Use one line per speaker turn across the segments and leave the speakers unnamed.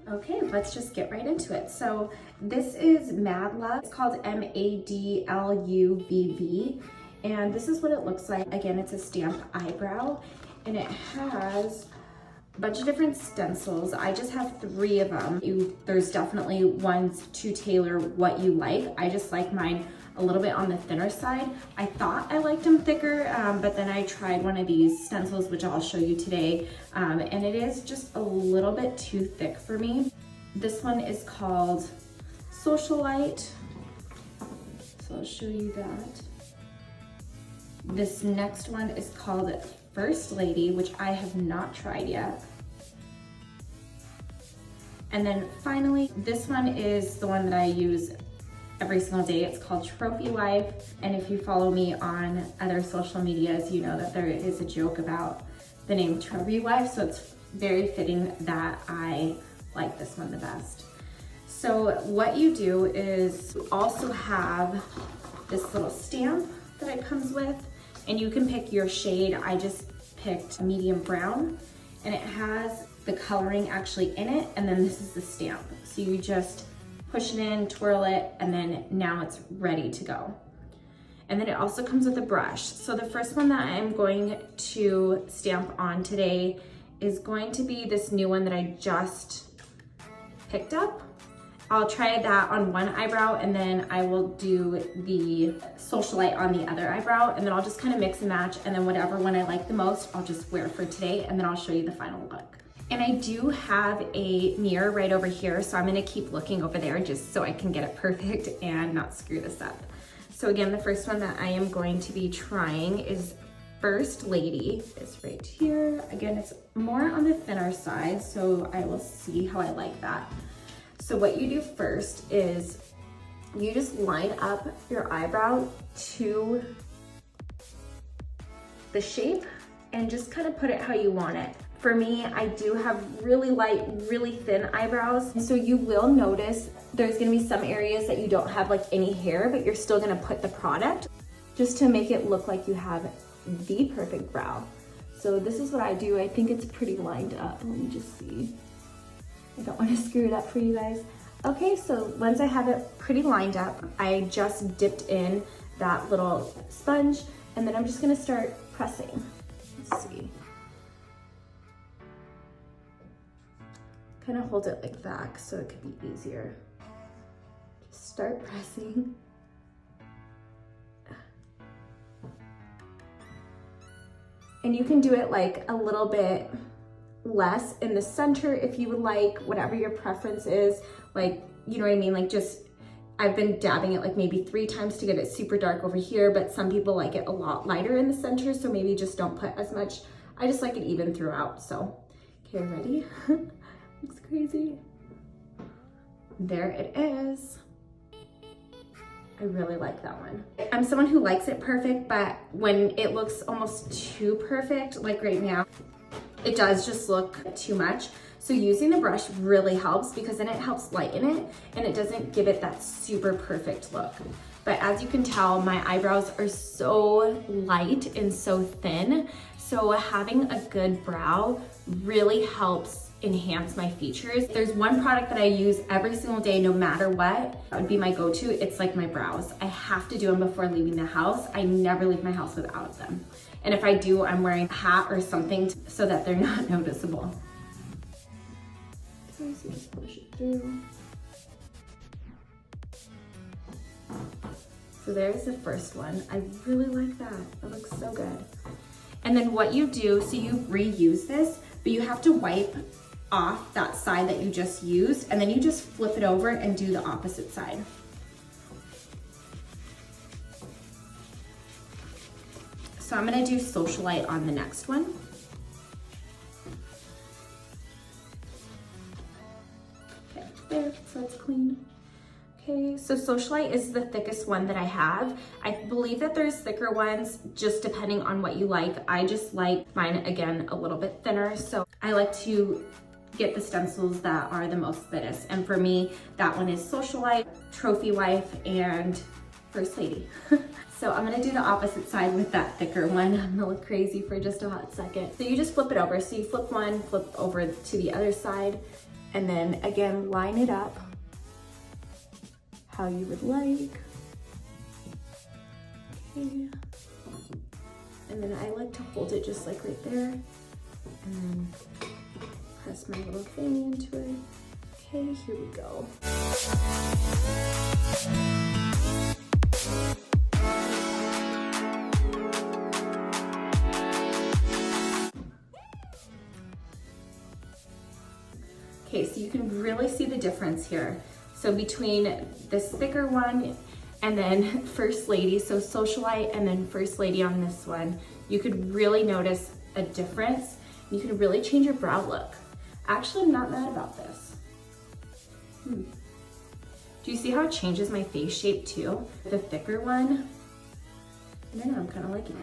Okay, let's just get right into it. So this is Madluvv. It's called Madluvv, and this is what it looks like. Again, it's a stamp eyebrow, and it has a bunch of different stencils. I just have 3 of them. There's definitely ones to tailor what you like. I just like mine a little bit on the thinner side. I thought I liked them thicker, but then I tried one of these stencils, which I'll show you today, and it is just a little bit too thick for me. This one is called Socialite, so I'll show you that. This next one is called First Lady, which I have not tried yet. And then finally, this one is the one that I use every single day. It's called Trophy Wife. And if you follow me on other social medias, you know that there is a joke about the name Trophy Wife. So it's very fitting that I like this one the best. So what you do is you also have this little stamp that it comes with, and you can pick your shade. I just picked medium brown, and it has the coloring actually in it, and then this is the stamp. So you just push it in, twirl it, and then now it's ready to go. And then it also comes with a brush. So the first one that I'm going to stamp on today is going to be this new one that I just picked up. I'll try that on one eyebrow, and then I will do the Socialite on the other eyebrow, and then I'll just kind of mix and match, and then whatever one I like the most, I'll just wear for today, and then I'll show you the final look. And I do have a mirror right over here, so I'm gonna keep looking over there just so I can get it perfect and not screw this up. So again, the first one that I am going to be trying is First Lady. It's right here. Again, it's more on the thinner side, so I will see how I like that. So what you do first is you just line up your eyebrow to the shape and just kind of put it how you want it. For me, I do have really light, really thin eyebrows. So you will notice there's gonna be some areas that you don't have like any hair, but you're still gonna put the product just to make it look like you have the perfect brow. So this is what I do. I think it's pretty lined up. Let me just see. I don't wanna screw it up for you guys. Okay, so once I have it pretty lined up, I just dipped in that little sponge, and then I'm just gonna start pressing. Let's see. Kind of hold it like that so it could be easier. Just start pressing. And you can do it like a little bit less in the center if you would like, whatever your preference is. Like, you know what I mean? Like just, I've been dabbing it like maybe 3 times to get it super dark over here, but some people like it a lot lighter in the center, so maybe just don't put as much. I just like it even throughout, so. Okay, ready? Looks crazy. There it is. I really like that one. I'm someone who likes it perfect, but when it looks almost too perfect, like right now, it does just look too much. So using the brush really helps because then it helps lighten it and it doesn't give it that super perfect look. But as you can tell, my eyebrows are so light and so thin. So having a good brow really helps enhance my features. There's one product that I use every single day, no matter what. That would be my go-to. It's like my brows. I have to do them before leaving the house. I never leave my house without them. And if I do, I'm wearing a hat or something so that they're not noticeable. So just push it through. So there's the first one. I really like that. It looks so good. And then what you do, so you reuse this, but you have to wipe off that side that you just used, and then you just flip it over and do the opposite side. So I'm gonna do Socialite on the next one. Okay, there, so it's clean. Okay, so Socialite is the thickest one that I have. I believe that there's thicker ones, just depending on what you like. I just like mine, again, a little bit thinner. So I like to get the stencils that are the most thinnest. And for me, that one is Socialite, Trophy Wife, and First Lady. So I'm gonna do the opposite side with that thicker one. I'm gonna look crazy for just a hot second. So you just flip it over. So you flip one, flip over to the other side, And then again, line it up how you would like. Okay. And then I like to hold it just like right there, and then press my little thing into it. Okay, here we go. Okay, so you can really see the difference here. So between this thicker one and then First Lady, so Socialite and then First Lady on this one, you could really notice a difference. You can really change your brow look. Actually, I'm not mad about this. Do you see how it changes my face shape too? The thicker one, I don't know, I'm kind of liking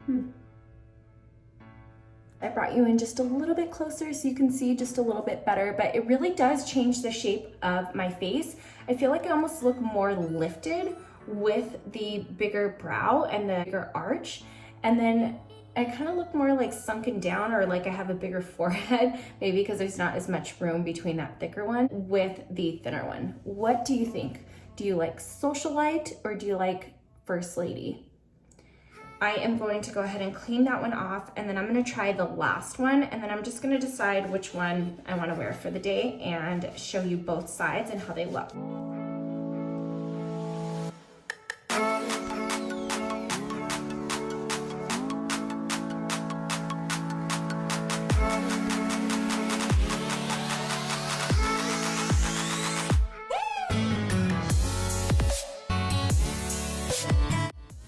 it. I brought you in just a little bit closer so you can see just a little bit better, but it really does change the shape of my face. I feel like I almost look more lifted with the bigger brow and the bigger arch. And then I kind of look more like sunken down, or like I have a bigger forehead, maybe because there's not as much room between that thicker one with the thinner one. What do you think? Do you like Socialite or do you like First Lady? I am going to go ahead and clean that one off, and then I'm going to try the last one, and then I'm just going to decide which one I want to wear for the day and show you both sides and how they look.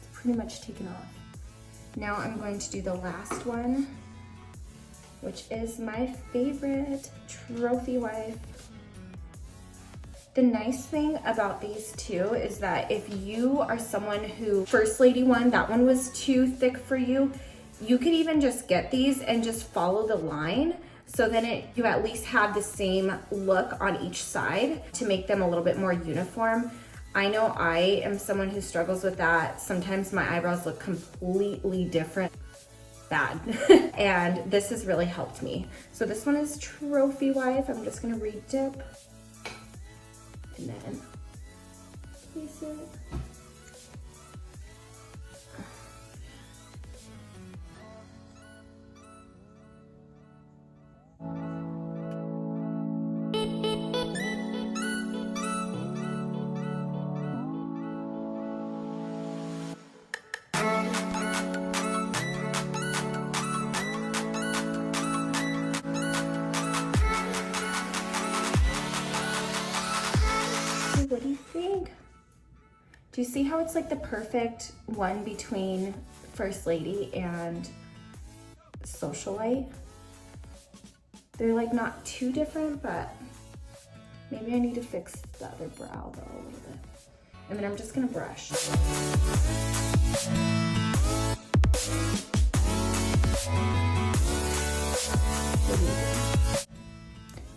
It's pretty much taken off. Now I'm going to do the last one, which is my favorite, Trophy Wife. The nice thing about these two is that if you are someone who, First Lady one, that one was too thick for you, you could even just get these and just follow the line. So then you at least have the same look on each side to make them a little bit more uniform. I know I am someone who struggles with that. Sometimes my eyebrows look completely different. Bad. And this has really helped me. So this one is Trophy Wife. I'm just gonna re-dip and then place it. What do you think? Do you see how it's like the perfect one between First Lady and Socialite? They're like not too different, but maybe I need to fix the other brow though a little bit. And then I'm just gonna brush.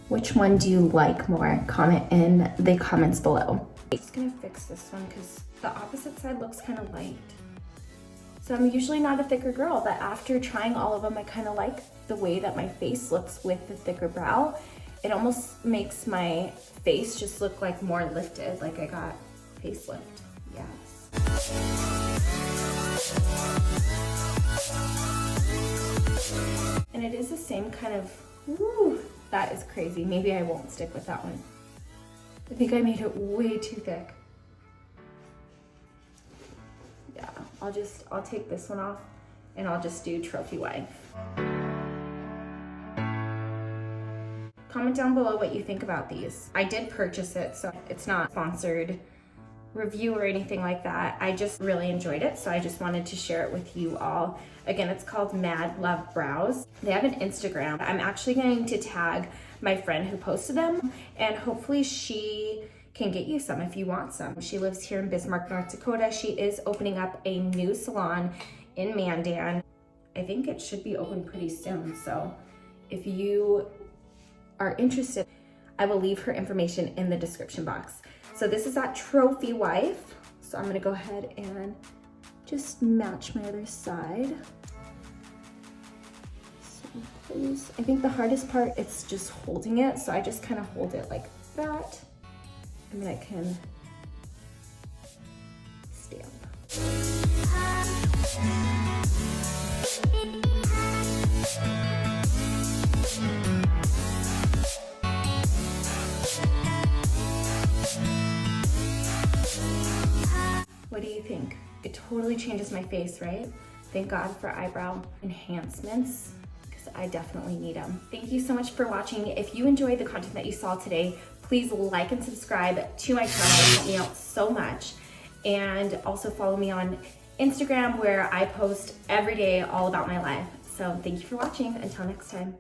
Which one do you like more? Comment in the comments below. I'm just gonna fix this one because the opposite side looks kind of light. So I'm usually not a thicker girl, but after trying all of them, I kind of like the way that my face looks with the thicker brow. It almost makes my face just look like more lifted, like I got facelift. Yes. And it is the same kind of, woo, that is crazy. Maybe I won't stick with that one. I think I made it way too thick. Yeah, I'll take this one off and I'll just do Trophy Wife. Comment down below what you think about these. I did purchase it, so it's not sponsored review or anything like that. I just really enjoyed it, so I just wanted to share it with you all. Again, it's called Madluvv Brows. They have an Instagram. I'm actually going to tag my friend who posted them, and hopefully she can get you some if you want some. She lives here in Bismarck, North Dakota. She is opening up a new salon in Mandan. I think it should be open pretty soon, so if you are interested, I will leave her information in the description box. So this is that Trophy Wife. So I'm gonna go ahead and just match my other side. So Please. I think the hardest part, it's just holding it. So I just kind of hold it like that. And then I can stamp. What do you think? It totally changes my face, right? Thank God for eyebrow enhancements, because I definitely need them. Thank you so much for watching. If you enjoyed the content that you saw today, please like and subscribe to my channel. It helped me out so much. And also follow me on Instagram, where I post every day all about my life. So thank you for watching. Until next time.